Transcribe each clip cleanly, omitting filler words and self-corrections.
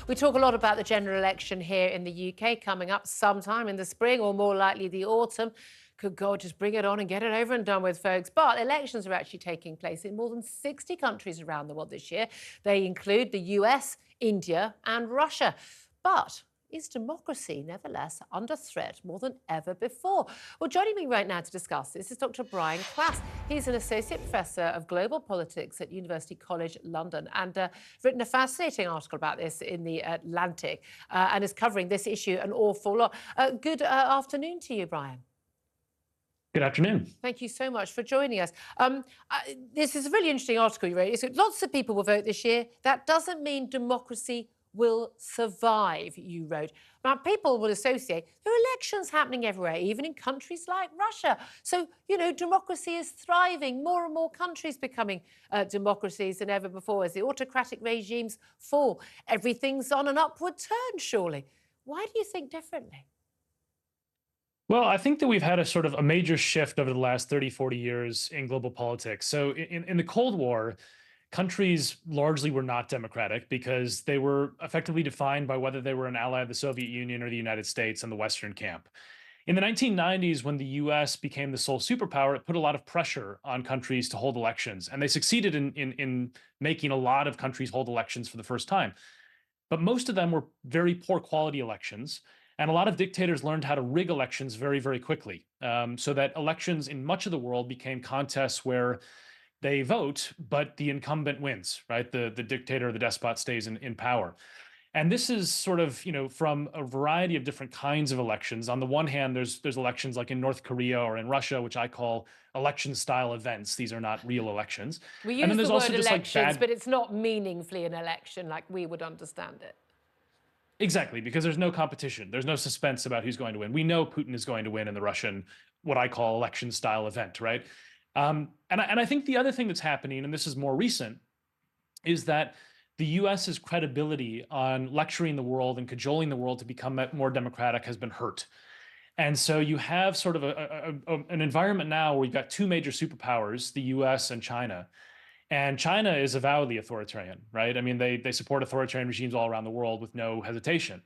We talk a lot about the general election here in the UK coming up sometime in the spring or more likely the autumn. Good God, just bring it on and get it over and done with, folks. But elections are actually taking place in more than 60 countries around the world this year. They include the US, India and Russia. But is democracy nevertheless under threat more than ever before? Well, joining me right now to discuss this is Dr Brian Klaas. He's an Associate Professor of Global Politics at University College London and written a fascinating article about this in The Atlantic and is covering this issue an awful lot. Good afternoon to you, Brian. Good afternoon. Thank you so much for joining us. This is a really interesting article you wrote. Lots of people will vote this year. That doesn't mean democracy will survive, you wrote. Now, people will associate there are elections happening everywhere, even in countries like Russia. So, you know, democracy is thriving. More and more countries becoming democracies than ever before as the autocratic regimes fall. Everything's on an upward turn, surely. Why do you think differently? Well, I think that we've had a sort of a major shift over the last 30, 40 years in global politics. So in the Cold War, countries largely were not democratic because they were effectively defined by whether they were an ally of the Soviet Union or the United States and the Western camp. In the 1990s, when the US became the sole superpower, it put a lot of pressure on countries to hold elections. And they succeeded in making a lot of countries hold elections for the first time. But most of them were very poor quality elections. And a lot of dictators learned how to rig elections very, very quickly, so that elections in much of the world became contests where they vote, but the incumbent wins, right? The dictator or the despot stays in power. And this is sort of, you know, from a variety of different kinds of elections. On the one hand, there's elections like in North Korea or in Russia, which I call election-style events. These are not real elections. We And then use there's the also word just like elections, bad. but it's not meaningfully an election like we would understand it. Exactly, because there's no competition. There's no suspense about who's going to win. We know Putin is going to win in the Russian, what I call election-style event, right? And I think the other thing that's happening, and this is more recent, is that the US's credibility on lecturing the world and cajoling the world to become more democratic has been hurt. And so you have sort of an environment now where you've got two major superpowers, the US and China. And China is avowedly authoritarian, right? I mean, they support authoritarian regimes all around the world with no hesitation.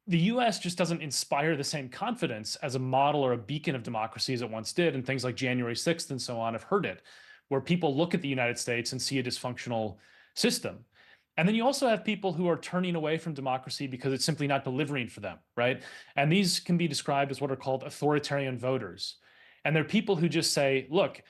The US just doesn't inspire the same confidence as a model or a beacon of democracy as it once did, and things like January 6th and so on have hurt it, where people look at the United States and see a dysfunctional system. And then you also have people who are turning away from democracy because it's simply not delivering for them, right? And these can be described as what are called authoritarian voters. And they're people who just say, look,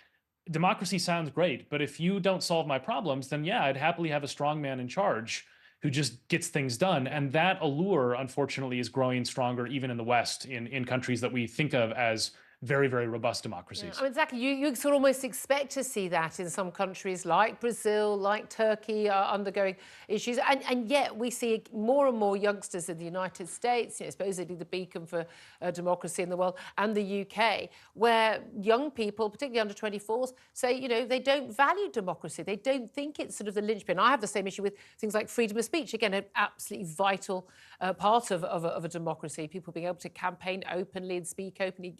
democracy sounds great, but if you don't solve my problems, then yeah, I'd happily have a strong man in charge who just gets things done. And that allure, unfortunately, is growing stronger even in the West, in countries that we think of as very, very robust democracies. Yeah, I mean, exactly. You sort of almost expect to see that in some countries like Brazil, like Turkey, are undergoing issues. And yet we see more and more youngsters in the United States, you know, supposedly the beacon for democracy in the world, and the UK, where young people, particularly under 24s, say, you know, they don't value democracy. They don't think it's sort of the linchpin. I have the same issue with things like freedom of speech. Again, an absolutely vital part of a democracy. People being able to campaign openly and speak openly,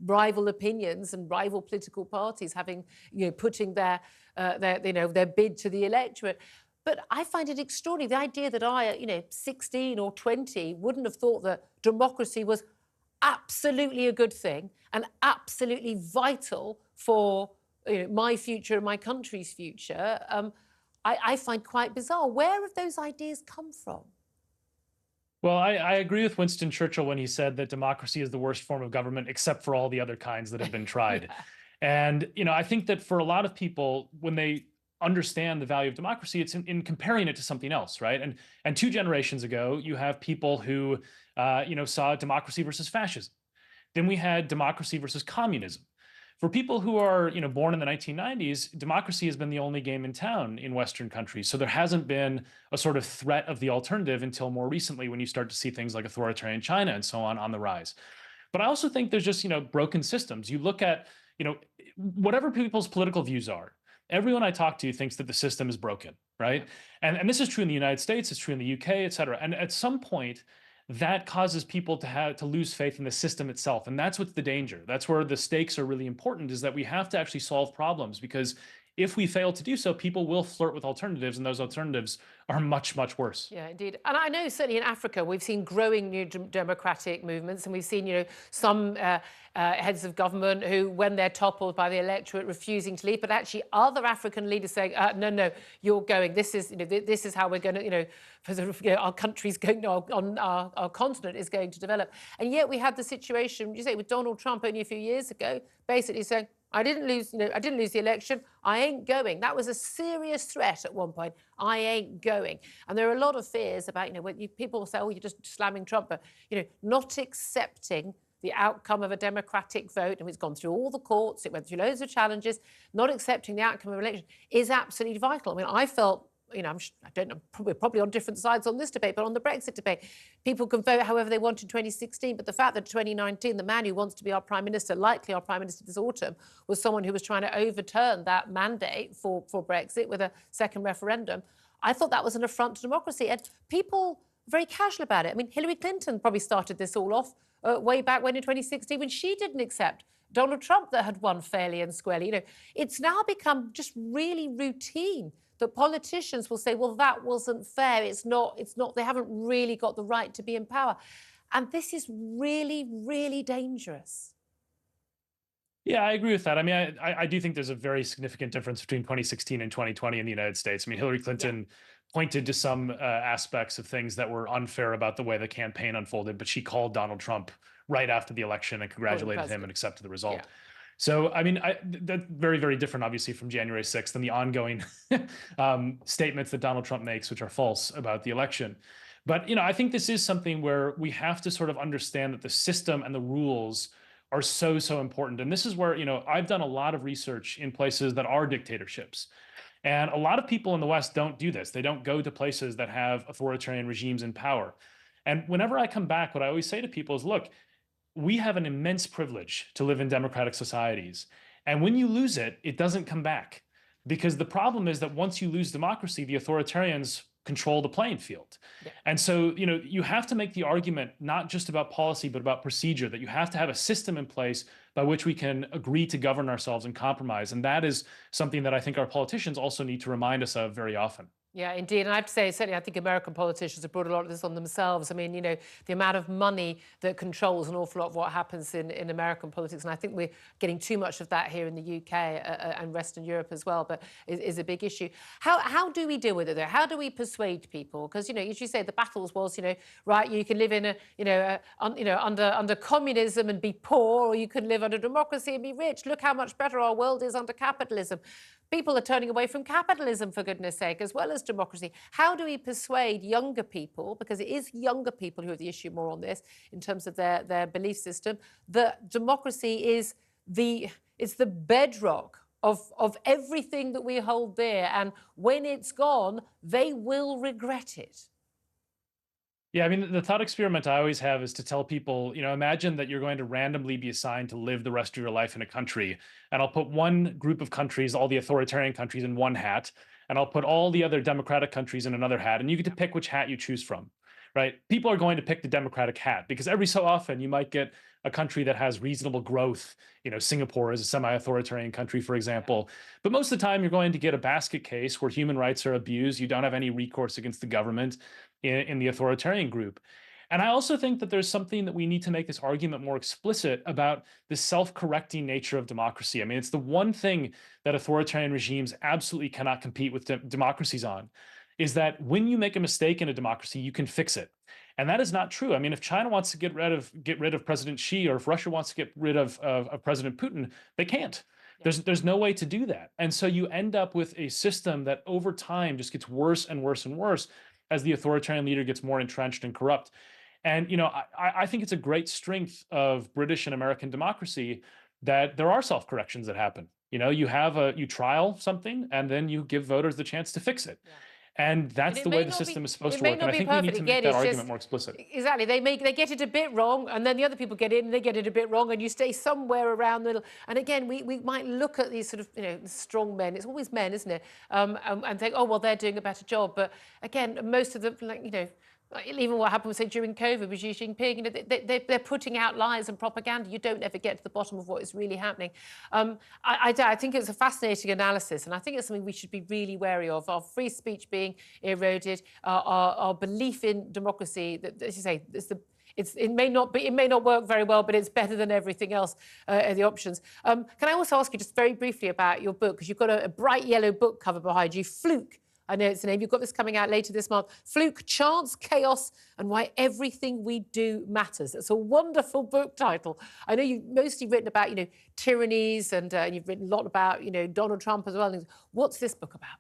rival opinions and rival political parties having, you know, putting their bid to the electorate. But I find it extraordinary, the idea that I, you know, 16 or 20, wouldn't have thought that democracy was absolutely a good thing and absolutely vital for, you know, my future and my country's future. I find quite bizarre. Where have those ideas come from? Well, I agree with Winston Churchill when he said that democracy is the worst form of government, except for all the other kinds that have been tried. Yeah. And, you know, I think that for a lot of people, when they understand the value of democracy, it's in comparing it to something else, right? And 2 generations ago, you have people who, saw democracy versus fascism. Then we had democracy versus communism. For people who are, you know, born in the 1990s, democracy has been the only game in town in Western countries. So there hasn't been a sort of threat of the alternative until more recently, when you start to see things like authoritarian China and so on the rise. But I also think there's just, you know, broken systems. You look at, you know, whatever people's political views are, everyone I talk to thinks that the system is broken, right? And this is true in the United States, it's true in the UK, et cetera. And at some point, that causes people to lose faith in the system itself. And that's what's the danger. That's where the stakes are really important, is that we have to actually solve problems, because if we fail to do so, people will flirt with alternatives, and those alternatives are much, much worse. Yeah, indeed. And I know certainly in Africa, we've seen growing new democratic movements, and we've seen, some heads of government who, when they're toppled by the electorate, refusing to leave, but actually other African leaders saying, no, no, you're going. This is, this is how we're going to, our country's going, on our continent is going to develop. And yet we had the situation, you say, with Donald Trump only a few years ago, basically saying, I didn't lose the election. I ain't going. That was a serious threat at one point. I ain't going. And there are a lot of fears about, when people say, oh, you're just slamming Trump, but, not accepting the outcome of a democratic vote, and it's gone through all the courts, it went through loads of challenges, not accepting the outcome of an election is absolutely vital. I mean, I felt, I don't know, we're probably on different sides on this debate, but on the Brexit debate, people can vote however they want in 2016. But the fact that 2019, the man who wants to be our Prime Minister, likely our Prime Minister this autumn, was someone who was trying to overturn that mandate for Brexit with a second referendum, I thought that was an affront to democracy. And people are very casual about it. I mean, Hillary Clinton probably started this all off way back when in 2016, when she didn't accept Donald Trump that had won fairly and squarely. It's now become just really routine that politicians will say, well, that wasn't fair. It's not, they haven't really got the right to be in power. And this is really, really dangerous. Yeah, I agree with that. I mean, I do think there's a very significant difference between 2016 and 2020 in the United States. I mean, Hillary Clinton pointed to some aspects of things that were unfair about the way the campaign unfolded, but she called Donald Trump right after the election and congratulated him and accepted the result. Yeah. So, I mean, that's very, very different, obviously, from January 6th and the ongoing statements that Donald Trump makes, which are false about the election. But, I think this is something where we have to sort of understand that the system and the rules are so, so important. And this is where, I've done a lot of research in places that are dictatorships. And a lot of people in the West don't do this. They don't go to places that have authoritarian regimes in power. And whenever I come back, what I always say to people is, look, we have an immense privilege to live in democratic societies. And when you lose it, it doesn't come back. Because the problem is that once you lose democracy, the authoritarians control the playing field. Yeah. And so, you have to make the argument not just about policy, but about procedure, that you have to have a system in place by which we can agree to govern ourselves and compromise. And that is something that I think our politicians also need to remind us of very often. Yeah, indeed. And I have to say, certainly, I think American politicians have brought a lot of this on themselves. I mean, the amount of money that controls an awful lot of what happens in American politics. And I think we're getting too much of that here in the UK and Western Europe as well, but is a big issue. How do we deal with it, though? How do we persuade people? Because, as you say, the battles was, right, you can live in under communism and be poor, or you can live under democracy and be rich. Look how much better our world is under capitalism. People are turning away from capitalism, for goodness sake, as well as democracy. How do we persuade younger people, because it is younger people who are the issue more on this in terms of their belief system, that democracy is the bedrock of everything that we hold dear, and when it's gone, they will regret it? Yeah, I mean, the thought experiment I always have is to tell people, imagine that you're going to randomly be assigned to live the rest of your life in a country. And I'll put one group of countries, all the authoritarian countries, in one hat, and I'll put all the other democratic countries in another hat. And you get to pick which hat you choose from, right? People are going to pick the democratic hat because every so often you might get a country that has reasonable growth. Singapore is a semi-authoritarian country, for example. But most of the time, you're going to get a basket case where human rights are abused. You don't have any recourse against the government in the authoritarian group. And I also think that there's something that we need to make this argument more explicit about the self-correcting nature of democracy. I mean, it's the one thing that authoritarian regimes absolutely cannot compete with democracies on, is that when you make a mistake in a democracy, you can fix it. And that is not true. I mean, if China wants to get rid of President Xi, or if Russia wants to get rid of President Putin, they can't. There's no way to do that. And so you end up with a system that over time just gets worse and worse and worse as the authoritarian leader gets more entrenched and corrupt. And, I think it's a great strength of British and American democracy that there are self-corrections that happen. You trial something and then you give voters the chance to fix it. Yeah. And that's the way the system is supposed to work. And I think we need to make that argument more explicit. Exactly. They get it a bit wrong, and then the other people get in and they get it a bit wrong, and you stay somewhere around the middle. And again, we might look at these sort of, strong men. It's always men, isn't it? And think, oh, well, they're doing a better job. But again, most of them, Even what happened, say, during COVID with Xi Jinping, they're putting out lies and propaganda. You don't ever get to the bottom of what is really happening. I think it's a fascinating analysis, and I think it's something we should be really wary of. Our free speech being eroded, our belief in democracy, that, as you say, it may not work very well, but it's better than everything else, the options. Can I also ask you just very briefly about your book, because you've got a bright yellow book cover behind you, Fluke. I know it's the name. You've got this coming out later this month. Fluke, Chance, Chaos, and Why Everything We Do Matters. It's a wonderful book title. I know you've mostly written about, tyrannies, and you've written a lot about, Donald Trump as well. What's this book about?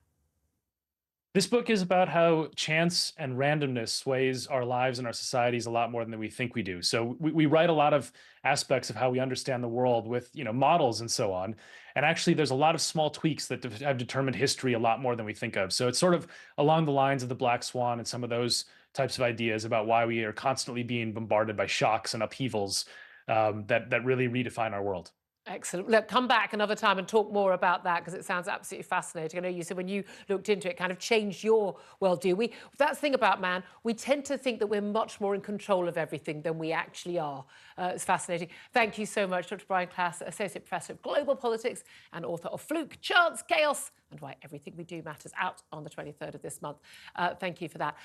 This book is about how chance and randomness sways our lives and our societies a lot more than we think we do. So we write a lot of aspects of how we understand the world with models and so on. And actually, there's a lot of small tweaks that have determined history a lot more than we think of. So it's sort of along the lines of the Black Swan and some of those types of ideas about why we are constantly being bombarded by shocks and upheavals that really redefine our world. Excellent. Look, come back another time and talk more about that, because it sounds absolutely fascinating. I know you said when you looked into it, kind of changed your worldview. That's the thing about man. We tend to think that we're much more in control of everything than we actually are. It's fascinating. Thank you so much, Dr. Brian Klaas, Associate Professor of Global Politics and author of Fluke, Chance, Chaos, and Why Everything We Do Matters, out on the 23rd of this month. Thank you for that.